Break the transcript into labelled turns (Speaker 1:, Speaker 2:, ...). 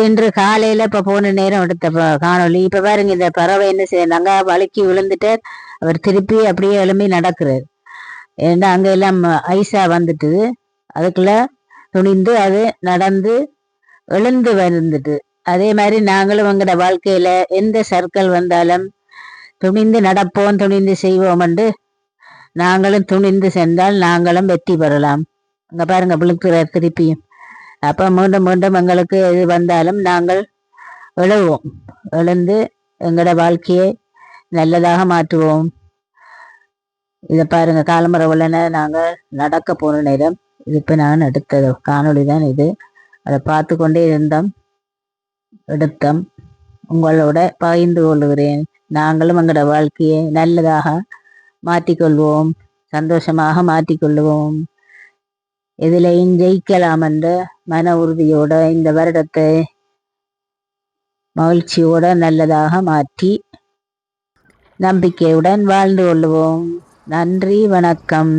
Speaker 1: இன்று காலையில இப்ப போன நேரம் எடுத்த காணொளி. இப்ப பாருங்க, இந்த பறவை என்ன செய்யறாங்க, வழுக்கி விழுந்துட்டு அவர் திருப்பி அப்படியே எழும்பி நடக்கிறார். ஏன்னா அங்க எல்லாம் ஐஸா வந்துட்டு அதுக்குள்ள துணிந்து அது நடந்து எழுந்து வந்துட்டு. அதே மாதிரி நாங்களும் எங்கட வாழ்க்கையில எந்த சர்க்கிள் வந்தாலும் துணிந்து நடப்போம், துணிந்து செய்வோம் என்று நாங்களும் துணிந்து சென்றால் நாங்களும் வெற்றி பெறலாம். அங்க பாருங்க விழுக்கிற திருப்பியும். அப்ப மீண்டும் மீண்டும் எங்களுக்கு எது வந்தாலும் நாங்கள் எழுவோம், எழுந்து எங்களோட வாழ்க்கையை நல்லதாக மாற்றுவோம். இதை பாருங்க, காலம்பரை உள்ளன நாங்கள் நடக்க போன நேரம் இது. இப்போ நான் எடுத்த காணொளி தான் இது. அதை பார்த்து கொண்டே இருந்தோம், எடுத்தோம், உங்களோட பகிர்ந்து கொள்ளுகிறேன். நாங்களும் எங்களோட வாழ்க்கையை நல்லதாக மாற்றிக்கொள்வோம், சந்தோஷமாக மாற்றிக்கொள்வோம், எதிலையும் ஜெயிக்கலாம் என்ற மன உறுதியோட இந்த வருடத்தை மகிழ்ச்சியோட நல்லதாக மாற்றி நம்பிக்கையுடன் வாழ்ந்து கொள்வோம். நன்றி, வணக்கம்.